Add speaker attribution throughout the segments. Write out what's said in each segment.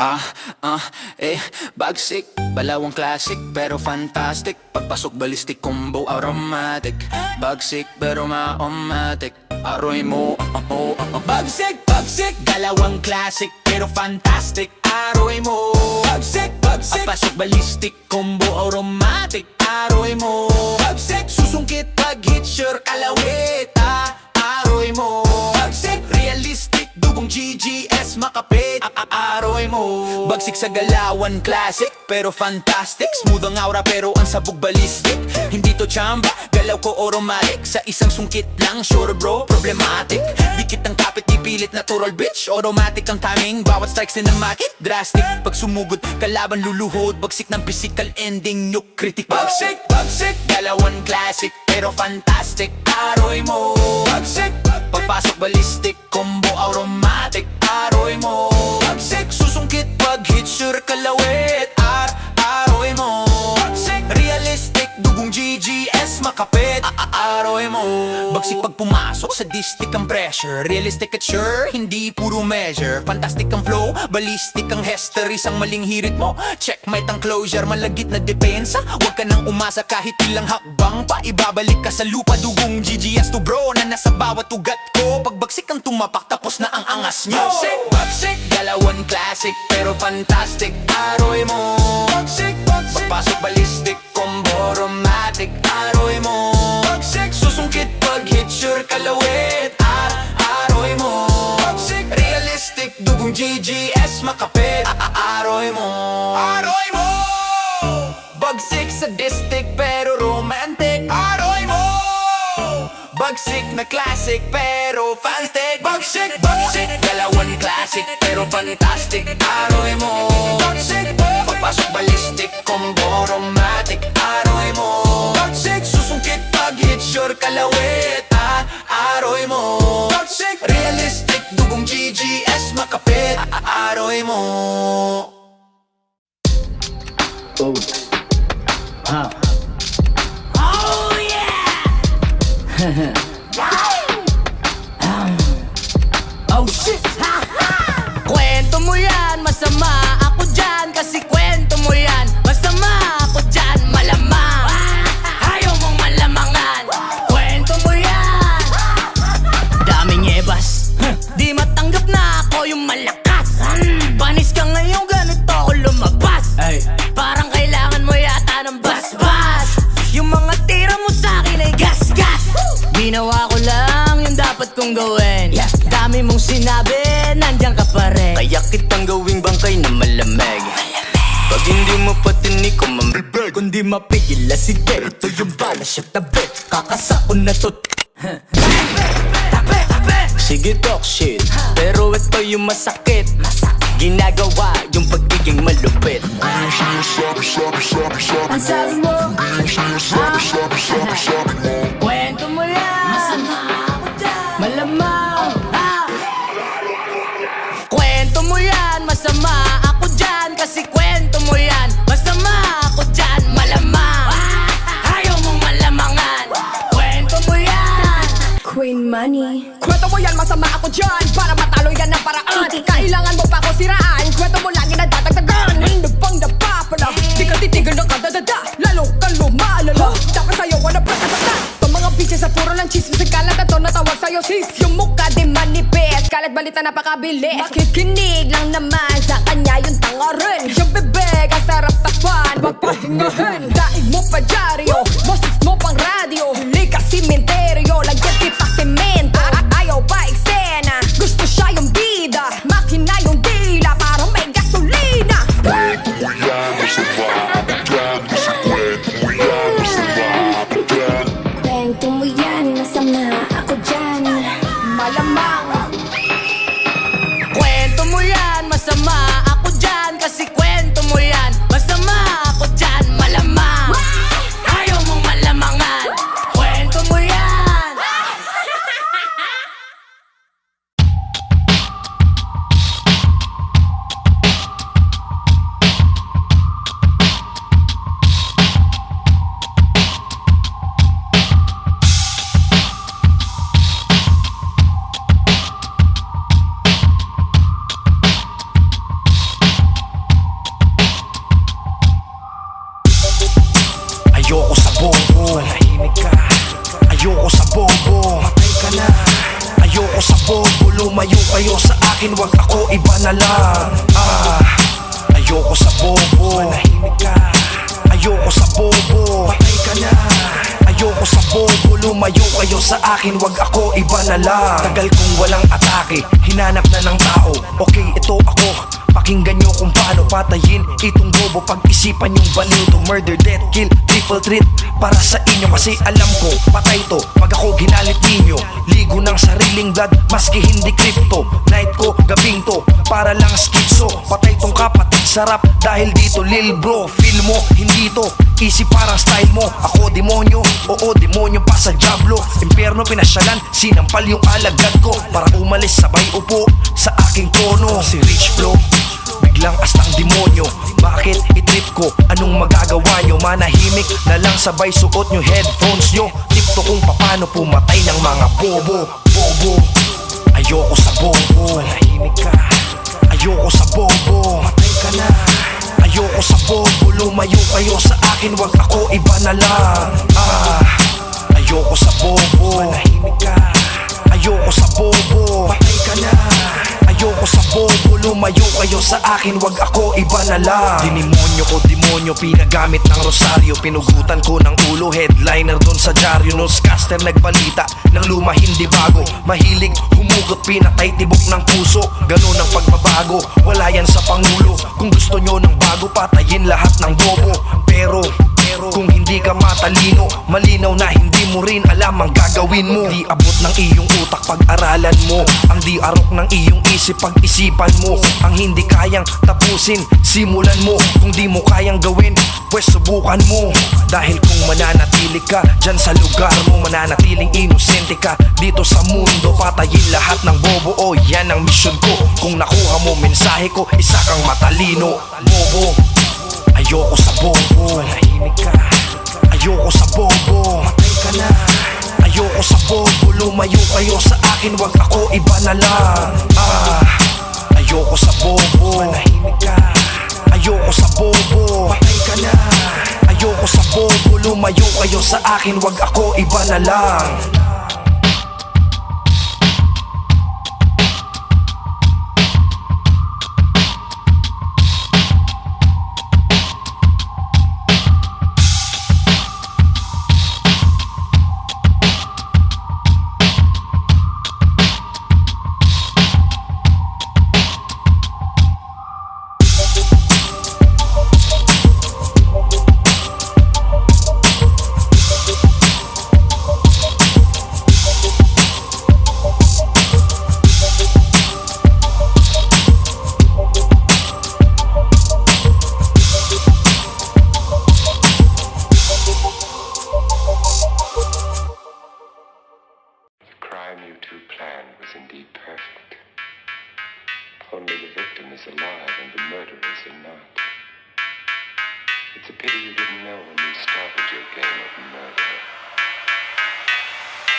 Speaker 1: Ah, bagsik, balawang classic pero fantastic. Pagpasok ballistic combo automatic. Bagsik pero ma-omatic. Aroy mo, bagsik, bagsik, dalawang classic pero fantastic. Aroy mo, bagsik, bagsik, pagpasok ballistic combo automatic. Aroy mo, bagsik, susungkit pag hit sure kalawit. Aroy mo, bagsik, realistic, dugong GGS makapit. Aroy mo, bagsik sa galawan classic pero fantastic. Smooth ang aura pero ang sabog ballistic. Hindi to chamba, galaw ko automatic. Sa isang sungkit lang, sure bro, problematic. Dikit ang kapit, ipilit natural bitch. Automatic ang timing, bawat strikes cinematic. Drastic, pag sumugod, kalaban luluhod. Bagsik ng physical ending, nuke critical. Bagsik, bagsik, galawan classic pero fantastic. Aroy mo, bagsik, pagpasok ballistic, combo automatic. Aroy mo, bagsik, susungkit pag hit sure kalawit. Aroy mo, bagsik, realistic, dugong GGS makapit. Aroy mo, bagsik pag pumasok sa distic ang pressure. Realistic at sure, hindi puro measure. Fantastic ang flow, ballistic ang history. Sang maling hirit mo, checkmate ang closure. Malagit na depensa, huwag ka nang umasa kahit ilang hakbang pa. Ibabalik ka sa lupa, dugong GGS to bro na nasa bawat ugat ko. Pag bagsik ang tumapak, tapos na ang angas nyo. Bagsik, bagsik, dalawan classic pero fantastic. Aroy mo, bagsik, bagsik, pagpasok ballistic, combo automatic. Aroy mo, bagsik, susungkit pag hit sure kalawit. Aroy mo, bagsik, realistic, dugong GGS makapit. Aroy mo, aroy mo, bagsik sa distic pero romantic. Aroy mo, bagsik na classic pero fantastic. Bagsik, bagsik, dalawan classic pero fantastic. Aroy mo, bagsik, pagpasok ballistic, combo automatic. Aroy mo, bagsik, susungkit pag hit sure kalawit. Aroy mo, bagsik, realistic, dugong GGS makapit. Aroy mo. Oh, ha. Oh yeah. Oh shit.
Speaker 2: Kwento mo yan, masama ako dyan. Kasi kwento mo yan, masama ako dyan. Malamang, ayaw mong malamangan. Kwento mo yan, daming ebas. Di matanggap na ako yung malakas. Panis ka ngayon, ganito ako lumabas. Parang kailangan mo yata ng basbas. Yung mga tira mo sa'kin ay gas-gas. Ginawa ko lang yung dapat kong gawin. Dami mong sinabi, nandiyan ka pa rin.
Speaker 3: Kaya kitang gawing bangkay na malamig. Pag hindi mo patinig ko mamibig, kundi mapigil na sige. Ito yung bala siya tabi, kakasakon na to. Sige talk shit, pero ito yung masakit. Ginagawa yung pagiging malupit.
Speaker 2: Ang sabi mo, kwento mo yan, masama ako dyan. Malamang, kwento mo yan, masama ako dyan. Kasi kwento mo yan, masama ako dyan. Malamang, ayaw mong malamangan. Kwento mo yan,
Speaker 4: Queen Money.
Speaker 5: Kwento mo yan, masama ako dyan. Para matalo yan ang paraan. Kailangan mo pa ako siraan. Kwento mo lagi na dadagdagan. Ano pang napapala, di ka titigil ng kadadada. Lalo kang lumalala, dapat sa'yo wala pa katata. Pag mga bitches sa puro lang chismis, ang kalat na to natawag sa'yo sis. Yung mukha di manipis, kalat balita napakabilis. Makikinig lang naman sa kanya yung tanga rin. Yung bibig ang sarap takpan, wag pahingahin. Daig mo pa dyaryo, boses mo pang radyo. Huli ka simenteryo, lagyan kita semento. Ayaw pa eksena, gusto siya yung bida. Makina yung dila, para may gasolina.
Speaker 4: Kwento mo yan, masama ako dyan.
Speaker 5: Malamang,
Speaker 2: kwento mo yan, masama ako dyan. Kasi kwento mo yan, masama ako dyan. Malamang, ayaw
Speaker 6: kayo sa akin, wag ako, iba na lang. Ayoko sa bobo, manahimik ka. Ayoko sa bobo, patay ka na. Ayoko sa bobo, lumayo kayo sa akin, wag ako, iba na lang. Tagal kong walang atake, hinanap na ng tao. Okay, ito ako, pakinggan nyo kung paano patayin itong bobo. Pag-isipan yung baliw to, murder, death, kill, triple threat para sa inyo. Kasi alam ko, patay to pag ako ginalit ninyo. Ligo ng sariling blood, maski hindi crypto. Night ko, gabing to, para lang skitso. Patay tong kapatid, sarap dahil dito lil bro. Feel mo, hindi to easy parang style mo. Ako demonyo, oo demonyo pa sa Diablo. Impyerno pinasyalan, sinampal yung alagad ko para umalis sabay upo sa aking trono. Si Rich Flow, biglang astang demonyo. Bakit itrip ko? Anong magagawa nyo? Manahimik na lang sabay suot nyo headphones nyo. Tip to kung paano pumatay ng mga bobo. Bobo, ayoko sa bobo, manahimik ka. Ayoko sa bobo, patay ka na. Ayoko sa bobo, lumayo kayo sa akin, wag ako, iba na lang. Ayoko sa bobo, manahimik ka. Ayoko sa bobo, patay ka na. Ayoko sa bobo, lumayo kayo sa akin, wag ako, iba na lang. Dinimonyo ko, demonyo, pinagamit ng rosaryo. Pinugutan ko ng ulo, headliner dun sa dyaryo. Newscaster nagbalita ng luma hindi bago. Mahilig humugot, pinatay tibok ng puso. Ganun ang pagbabago, wala yan sa Pangulo. Kung gusto nyo ng bago, patayin lahat ng bobo. Pero kung hindi ka matalino, malinaw na hindi mo rin alam ang gagawin mo. Di abot ng iyong utak pag-aralan mo. Ang di arok ng iyong isip pag-isipan mo. Ang hindi kayang tapusin, simulan mo. Kung di mo kayang gawin, pwes subukan mo. Dahil kung mananatili ka dyan sa lugar mo, mananatiling inosente ka dito sa mundo. Patayin lahat ng bobo, oh yan ang mission ko. Kung nakuha mo mensahe ko, isa kang matalino. Bobo, ayoko sa bobo, manahimik ka. Ayoko sa bobo, patay ka na. Ayoko sa bobo, lumayo kayo sa akin, wag ako, iba na lang. Ayoko sa bobo, manahimik ka. Ayoko sa bobo, patay ka na. Ayoko sa bobo, lumayo kayo sa akin, wag ako, iba na lang.
Speaker 7: You two planned was indeed perfect. Only the victim is alive and the murderers are not. It's a pity you didn't know when you started your game of murder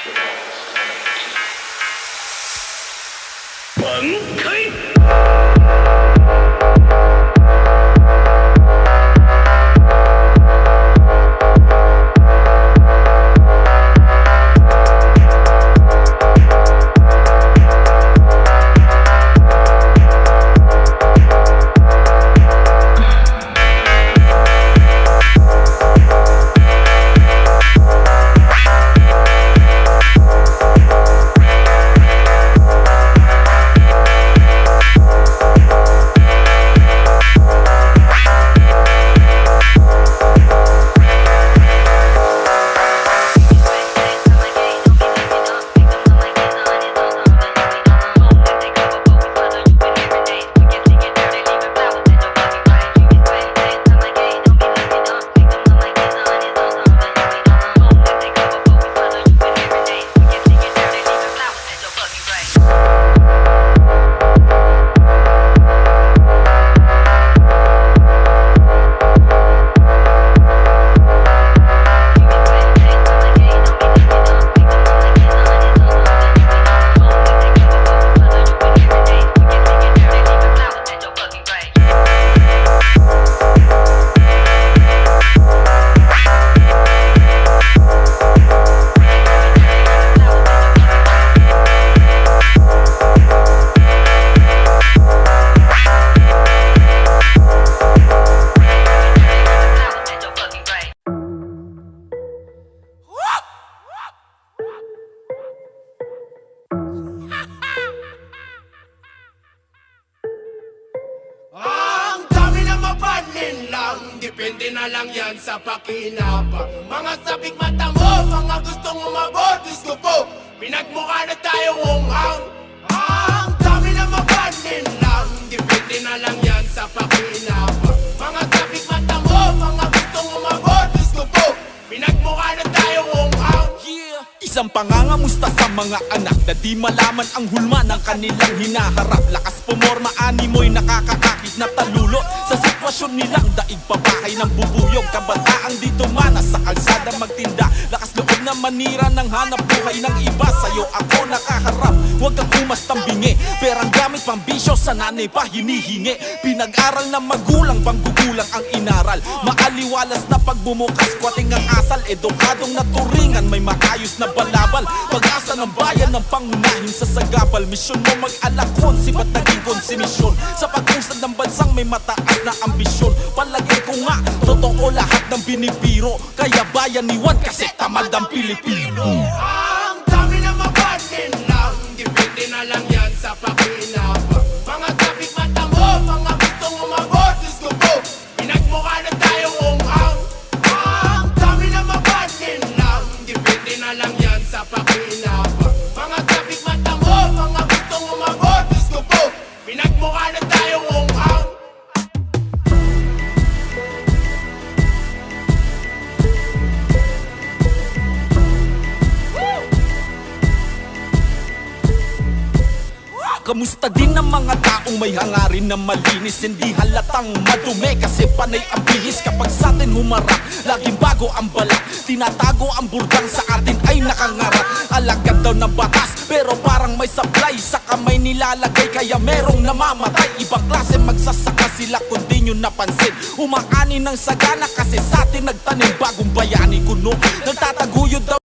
Speaker 7: that I was coming to.
Speaker 8: depende na lang yan sa pakinabang. Mga sabik mata mo, mga gustong umabot, Diyos ko po, pinagmukha na tayong unghang. Ang dami na mabanin lang, depende na lang yan sa pakinabang. Mga sabik mata mo, mga gustong umabot, Diyos ko po, pinagmukha na tayong unghang.
Speaker 9: Isang pangangamusta sa mga anak na di malaman ang hulma ng kanilang hinaharap. Lakas pumorma, animoy nakakakakit na talulot sa sitwasyon nilang daig pabahay ng bubuyog. Kabataang di dumanas sa kalsada magtinda, lakas loob na manira ng hanap buhay ng iba. Sa'yo ako nakaharap, huwag kang umastang bingi. Perang gamit pang bisyo, sa nanay pa hinihingi. Pinag-aral na magulang, panggugulang ang inaral. Maaliwalas na pagbumukas, kwating ang asal. Edukadong naturingan, may maayos na balabal. Pag-asa ng bayan ng pangunahin sa sagabal. Misyon mo mag-alakon, sibat naging konsimisyon. Sa pag-usad ng bansang may mataas na ambisyon. Palagay ko nga, totoo lahat ng binibiro. Kaya bayan ni Juan kasi tamad ang Pilipino.
Speaker 8: Ang dami na mabanin lang, depende na lang yan sa pakinabang. Mga sabik mata mo, mga gustong umabot, Diyos ko po, pinagmukha na tayong unghang. Ang dami na mabanin lang, depende na lang yan sa pakinabang. Mga sabik mata mo, mga gustong umabot, Diyos ko po, pinagmukha na tayong unghang.
Speaker 9: Kamusta din ang mga taong may hangarin na malinis? Hindi halatang madumi kasi panay ang bihis. Kapag sa atin humarap, laging bago ang balat. Tinatago ang burdang sa atin ay nakangarap. Alagad daw ng batas pero parang may supply. Sa kamay nilalagay kaya merong namamatay. Ibang klase magsasaka sila kung di nyo napansin. Umaani ng sagana kasi sa atin nagtanim bagong bayani kuno. Nagtataguyod daw